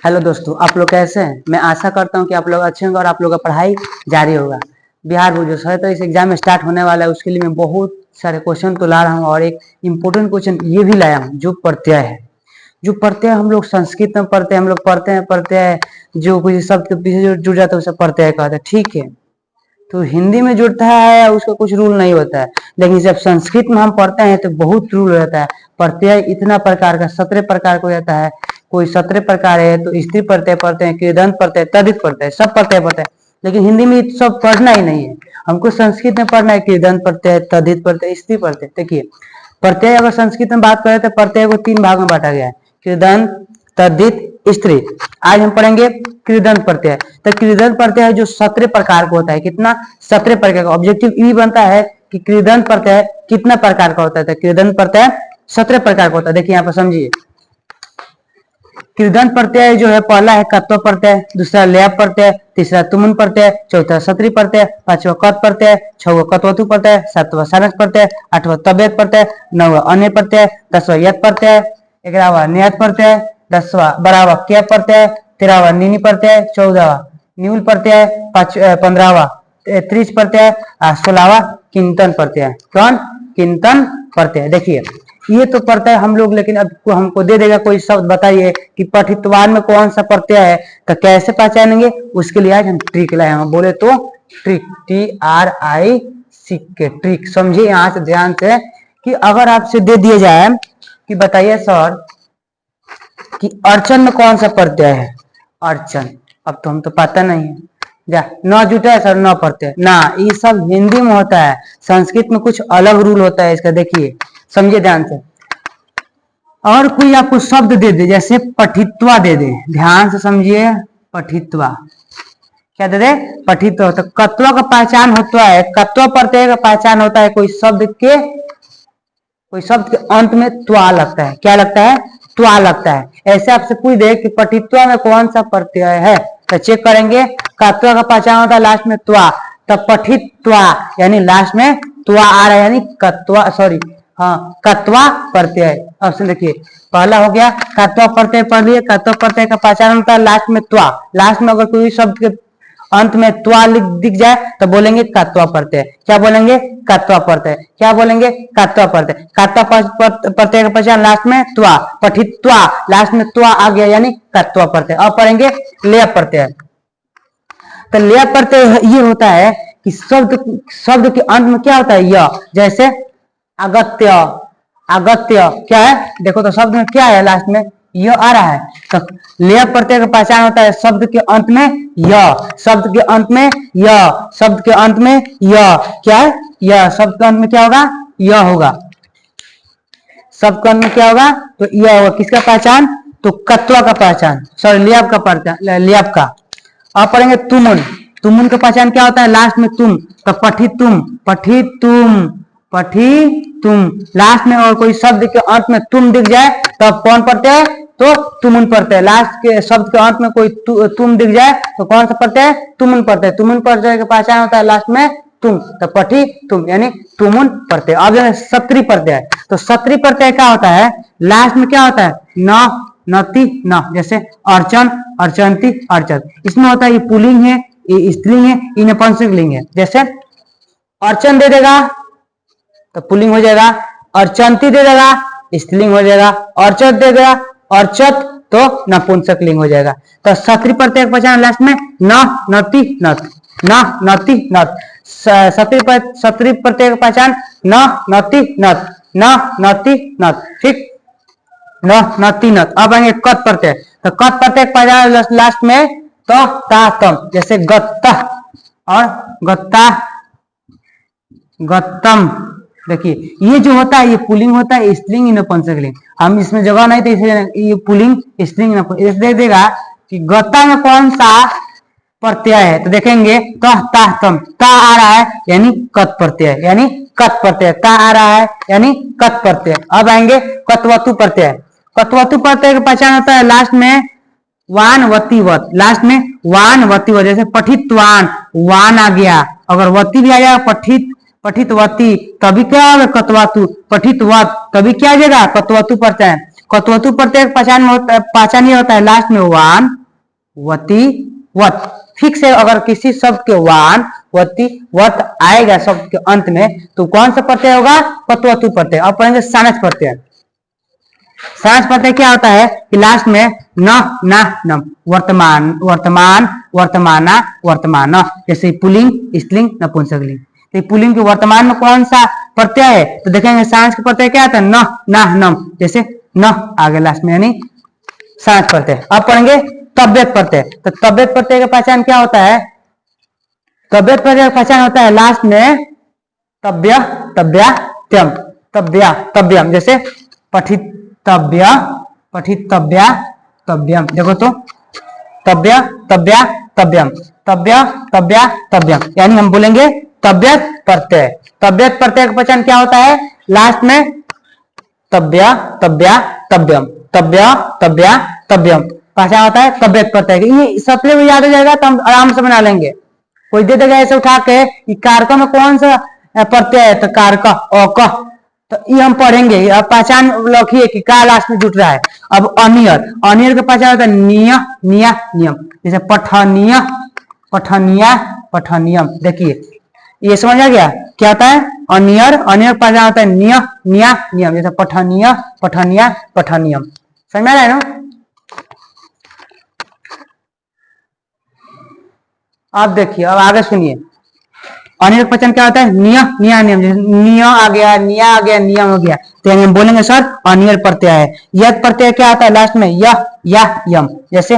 Hello दोस्तों, आप लोग कैसे हैं। मैं आशा करता हूं कि आप लोग अच्छे होंगे और आप लोग का पढ़ाई जारी होगा। बिहार बोर्ड जो है तो इस एग्जाम में स्टार्ट होने वाला है, उसके लिए मैं बहुत सारे क्वेश्चन तो ला रहा हूं और एक इम्पोर्टेंट क्वेश्चन ये भी लाया हूं जो प्रत्यय है। जो प्रत्यय हम लोग संस्कृत में पढ़ते हैं, हम लोग पढ़ते हैं जो कुछ शब्द के पीछे जो जुड़ जाता है उसे प्रत्यय कहते हैं, ठीक है। तो हिंदी में जुड़ता है उसका कुछ रूल नहीं होता है, लेकिन जब संस्कृत में हम पढ़ते हैं तो बहुत रूल रहता है। प्रत्यय इतना प्रकार का 17 प्रकार का रहता है, कोई 17 प्रकार है तो स्त्री प्रत्यय पढ़ते हैं, कृदंत प्रत्यय, तद्धित प्रत्यय, सब प्रत्यय पढ़ते हैं। लेकिन हिंदी में सब पढ़ना ही नहीं है, हमको संस्कृत में पढ़ना है कृदंत प्रत्यय, तद्धित प्रत्यय, स्त्री प्रत्यय। देखिए प्रत्यय अगर संस्कृत में बात करें तो प्रत्यय को 3 भाग में बांटा गया है, कृदंत, तद्धित, स्त्री। आज हम पढ़ेंगे कृदंत प्रत्यय। तो कृदंत प्रत्यय जो 17 प्रकार का होता है, कितना 17 प्रकार का। ऑब्जेक्टिव ये बनता है कि कृदंत प्रत्यय कितना प्रकार का होता है। तो कृदंत प्रत्यय 17 प्रकार का होता है। देखिए यहाँ पर समझिए, कृदंत प्रत्यय जो है पहला है कत्व प्रत्यय, दूसरा लय प्रत्यय, तीसरा तुमुन प्रत्यय, चौथा सत्री प्रत्यय, पांचवा कत प्रत्यय, छठवां कत्वतु प्रत्यय, सातवां सानस प्रत्यय, आठवां तबेत प्रत्यय, नौवां अन्य प्रत्यय, 10वां यत प्रत्यय, 11वां नियत प्रत्यय, 12वां क्य प्रत्यय, 13वां निनि प्रत्यय, 14वां न्यूल प्रत्यय, 15वां त्रिश प्रत्यय, 16वां किंतन प्रत्यय। कौन? किंतन प्रत्यय। देखिए ये तो प्रत्यय हम लोग, लेकिन अब हमको दे देगा कोई शब्द, बताइए कि पठितवान में कौन सा प्रत्यय है, तो कैसे पहचानेंगे उसके लिए आज हम ट्रिक लाए हैं। बोले तो ट्रिक, TRIC के ट्रिक। समझिए यहाँ से ध्यान से कि अगर आपसे दे दिया जाए कि बताइए सर कि अर्चन में कौन सा प्रत्यय है, अर्चन, अब तो हम तो पता नहीं है, न जुटा है सर, न प्रत्यय ना, ये सब हिंदी में होता है, संस्कृत में कुछ अलग रूल होता है इसका। देखिए समझिए ध्यान से, और कोई आपको शब्द दे दे, जैसे पठित्वा दे दे, ध्यान से समझिए, पठित्वा क्या दे दे, पठित्वा। तो कत्वा का पहचान होता है, कत्वा प्रत्यय का पहचान होता है कोई शब्द के अंत में त्वा लगता है। क्या लगता है? त्वा लगता है। ऐसे आपसे पूछ दे कि पठित्वा में कौन सा प्रत्यय है, तो चेक करेंगे, कत्वा का पहचान होता है लास्ट में त्वा, तो पठित्वा यानी लास्ट में त्वा आ रहा है, यानी कत्वा, सॉरी हाँ कत्वा प्रत्यय। ऑप्शन देखिए, पहला हो गया कत्वा प्रत्यय पढ़ लिए। कत्वा प्रत्यय का पहचान होता है लास्ट में त्वा, लास्ट में अगर कोई शब्द के अंत में त्वा दिख जाए तो बोलेंगे कत्वा प्रत्यय। क्या बोलेंगे? कत्वा प्रत्यय। क्या बोलेंगे? कत्वा प्रत्यय। कत्वा प्रत्यय का पहचान लास्ट में त्वा, पठित्वा लास्ट में त्वा आ गया यानी कत्वा प्रत्यय। अब पढ़ेंगे लय प्रत्यय। तो लय प्रत्यय ये होता है कि शब्द के अंत में क्या होता है? य, जैसे अगत्य, अगत्य क्या है, देखो तो शब्द में क्या है, लास्ट में य आ रहा है। तो लय प्रत्यय का पहचान होता है शब्द के अंत में य, शब्द के अंत में य, शब्द के अंत में य, क्या है? य, शब्द के अंत में क्या होगा? य होगा, शब्द के अंत में क्या होगा? तो य होगा। किसका पहचान? तो कत्वा का पहचान, सॉरी लियाब का पहचान, लियाब का। अब पढ़ेंगे तुमुन। तुमुन का पहचान क्या होता है? लास्ट में तुम, तो पठितुम, पठितुम, पठितुम, लास्ट में और कोई शब्द के अंत में तुम दिख जाए तो कौन प्रत्यय? तो तुमुन प्रत्यय। लास्ट के शब्द के अंत में कोई तुम दिख जाए तो कौन सा प्रत्यय? तुमुन प्रत्यय। तुमुन प्रत्यय का पहचान होता है लास्ट में तुम, तो पठी तुम यानी तुमुन प्रत्यय। अब सत्री प्रत्यय। तो सत्री प्रत्यय क्या होता है? लास्ट में क्या होता है? न, नति, न, जैसे अर्चन, अर्चंती, अर्चन। इसमें होता है ये पुल्लिंग है, ये स्त्रीलिंग है, ये नपुंसकलिंग है। जैसे अर्चन दे देगा तो पुल्लिंग हो जाएगा, अर्चंती दे देगा स्त्रीलिंग हो जाएगा, अर्चत दे देगा अर्चत तो नपुंसकलिंग हो जाएगा। तो सत्री प्रत्यय का पहचान लास्ट में न, नति, नत, न, नति, नत। सत्री प्रत्यय का पहचान न, नति, नत, न, नति, नत, ठीक, न, नति, नत। अब आएंगे कत प्रत्यय। तो कत प्रत्यय का पहचान लास्ट में तो ता, तम, जैसे गत्ता और गत्ता, गत्तम। देखिए ये जो होता है ये पुल्लिंग होता है, स्त्रीलिंग, नपुंसकलिंग। हम इसमें जगह नहीं तो इसे ये पुल्लिंग, स्त्रीलिंग, नपुंसकलिंग। दे देगा कि गत्ता में कौन सा प्रत्यय है, तो देखेंगे तो ता, तम, ता आ रहा है यानी कत प्रत्यय, यानी कत प्रत्यय, ता आ रहा है यानी कत प्रत्यय। अब आएंगे कत्वतु प्रत्यय। कत्वतु प्रत्यय का पहचान होता है लास्ट में वान, वती, वत, लास्ट में वान, वती, वत। जैसे पठितवान, वान आ गया, अगर वती भी आ जाएगा पठित, पठितवती, तभी क्या होगा? कत्वतु। पठितवत, तभी क्या आ जाएगा? कत्वतु प्रत्यय। कत्वतु प्रत्यय पहचान ये होता है लास्ट में वान वती वत। फिक्स है, अगर किसी शब्द के वान वती वत आएगा शब्द के अंत में तो कौन सा प्रत्यय होगा? कत्वतु प्रत्यय। अब पढ़ेंगे सानस प्रत्यय। सानस प्रत्यय क्या होता है कि लास्ट में न ना नम, वर्तमान वर्तमान वर्तमाना वर्तमान, जैसे पुल्लिंग स्त्रीलिंग नपुंसकलिंग। तो पुल्लिंग के वर्तमान में कौन सा प्रत्यय है? तो देखेंगे सानस का प्रत्यय क्या आता है? न ना नम, जैसे न आगे लास्ट में, यानी सानस प्रत्यय। अब पढ़ेंगे तबियत प्रत्यय। तो तबियत प्रत्यय का पहचान क्या होता है? तबियत प्रत्यय का पहचान होता है लास्ट में तब्य तब्यात्यम, तब्या तब्यम, जैसे पठितव्य पठितव्या तब्यम। देखो तो तब्य तब्या तब्यम, तब्य तब्या तब्यम, यानी हम बोलेंगे तबियत प्रत्यय। तबियत प्रत्यय का पहचान क्या होता है? लास्ट में तब्य तब्या तब्यम, तब्य तब्या तब्यम पहचान होता है तबियत प्रत्यय। ये सबसे भी याद हो जाएगा तो हम आराम से बना लेंगे। कोई दे देगा ऐसे उठा के कि कारक में कौन सा प्रत्यय है, तो कारक औक, तो ये हम पढ़ेंगे। अब पहचान रखिए कि का लास्ट में जुट रहा है। अब अनियर, अनियर का पहचान होता है निय निया नियम, जैसे पठनीय पठनिया पठनियम। देखिए ये समझ आ गया क्या होता है? अनियर, अनियर पहचान होता है निय निया नियम, जैसे पठनीय पठनिया पठनियम। समझ में आ रहा है ना? अब देखिए, अब आगे सुनिए। अनियर पहचान क्या होता है? निय निया नियम, जैसे निय आ गया, निया आ गया, नियम हो गया, तो हम बोलेंगे सर अनियर प्रत्यय है। यद प्रत्यय क्या आता है? लास्ट में यह या यम, जैसे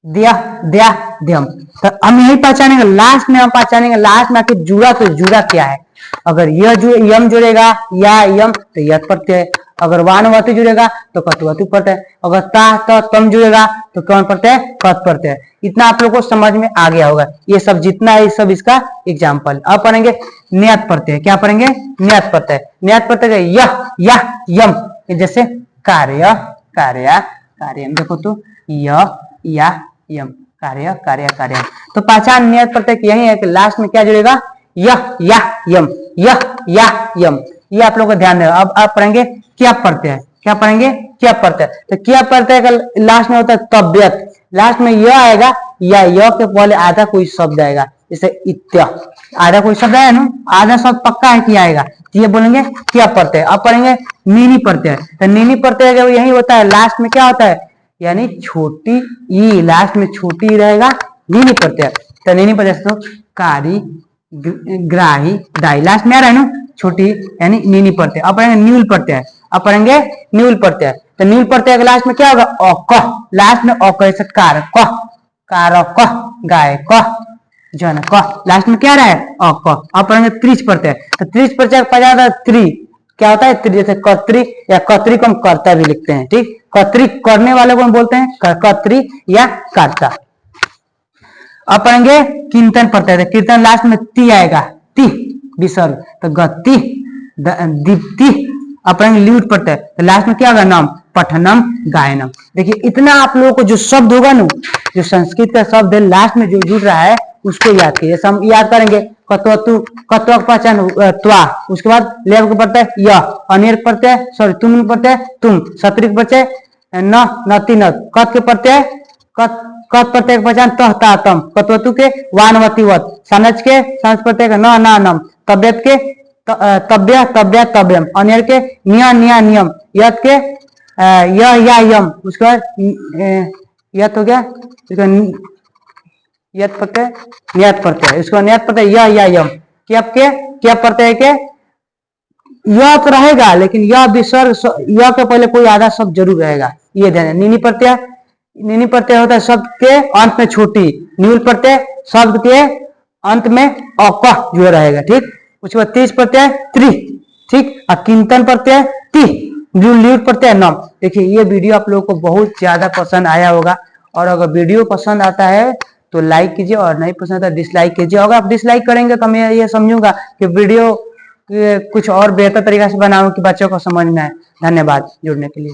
दिया द्या द्यम। तो हम यही पहचानेंगे, लास्ट में हम पहचानेंगे लास्ट में आके जुड़ा, तो जुड़ा क्या है। अगर यम जुड़ेगा या यम तो यद प्रत्यय, अगर वानवती जुड़ेगा तो कत्वतु प्रत्यय, अगर ता तो तम जुड़ेगा तो कौन प्रत्यय? कत प्रत्यय। इतना आप लोग को समझ में आ गया होगा। ये सब जितना है सब इसका एग्जाम्पल। अब पढ़ेंगे नियत प्रत्यय। क्या पढ़ेंगे? नियत प्रत्यय। नियत प्रत्यय यह या यम, जैसे कार्य कार्य कार्यम। देखो तो यह या यम, कार्य कार्य कार्यम। तो पहचान नियत प्रत्यय की यही है कि लास्ट में क्या जुड़ेगा? यह या यम, यह या यम। ये आप लोग को ध्यान देगा। अब आप पढ़ेंगे क्या प्रत्यय। क्या पढ़ेंगे? क्या प्रत्यय। तो क्या प्रत्यय का लास्ट में होता है तबियत। लास्ट में यह आएगा या यह के पहले आधा कोई शब्द आएगा, जैसे इत्या, आधा कोई शब्द आया ना, आधा शब्द पक्का है कि आएगा, तो ये बोलेंगे क्या प्रत्यय। अब पढ़ेंगे नीनी प्रत्यय। तो नीनी प्रत्यय जब यही होता है लास्ट में क्या होता है? यानी छोटी ई, लास्ट में छोटी रहेगा, नीनी प्रत्यय। तो नीनी प्रत्यय तो कारी ग्राही दाई, लास्ट में आ रहा है ना छोटी, यानी नीनी प्रत्यय। अब पढ़ेंगे न्यूल प्रत्यय। अब पढ़ेंगे न्यूल प्रत्यय। तो न्यूल प्रत्यय के लास्ट में क्या होगा? अक, लास्ट में अक, जैसे कारक कारक गाय क जन क, लास्ट में क्या रहा है? अक। अब पढ़ेंगे त्रिच प्रत्यय। तो त्रिच प्रत्यय पहचान होता है त्रि, क्या होता है? त्रि, जैसे कत्री या कत्री को हम कर्ता भी लिखते हैं, ठीक। कत्री करने वाले को हम बोलते हैं कत्री या कर्ता। अब पढ़ेंगे कीर्तन प्रत्यय। कीर्तन लास्ट में ती आएगा, ती विसर्ग, तो गति दीप्ति। अब पढ़ेंगे ल्यूट प्रत्यय। तो लास्ट में क्या होगा? नाम पठनम गायनम। देखिए इतना आप लोगों को जो शब्द होगा ना, जो संस्कृत का शब्द है लास्ट में जो जुड़ रहा है उसको याद कीजिए। जैसे हम याद करेंगे कत्वतु, कत्व पहचान त्वा, उसके बाद लेव का प्रत्यय यह, अनिर प्रत्यय सॉरी तुम प्रत्यय तुम, सत्रिक प्रत्यय न नति नत, कत के प्रत्यय कत प्रत्यय पहचान तह ता तम, कत्वतु के वानवती वत, सानच के सांस प्रत्यय न ना नम, तबियत के तब्य तब्या तब्यम, अनियर के निया निया नियम, यत के यह या यम, उसके बाद यत हो गया, यत प्रत्यय नियत प्रत्यय, इसको नियत प्रत्यय यह या यम। क्या के क्या प्रत्यय के यह तो रहेगा, लेकिन यह विसर्ग यह के पहले कोई आधा शब्द जरूर रहेगा, ये ध्यान। नीनी प्रत्यय, नीनी प्रत्यय होता है शब्द के अंत में छोटी, न्यूल प्रत्यय शब्द के अंत में अक जो रहेगा, ठीक। उसके बाद तीस प्रत्यय त्रि, ठीक। अकिंतन प्रत्यय ति, ल्यूट प्रत्यय नम। देखिए ये वीडियो आप लोगों को बहुत ज्यादा पसंद आया होगा, और अगर वीडियो पसंद आता है तो लाइक कीजिए, और नहीं पसंद आता डिसलाइक कीजिए। अगर आप डिसलाइक करेंगे तो मैं ये समझूंगा कि वीडियो कुछ और बेहतर तरीका से बनाऊं कि बच्चों को समझ में आए। धन्यवाद जुड़ने के लिए।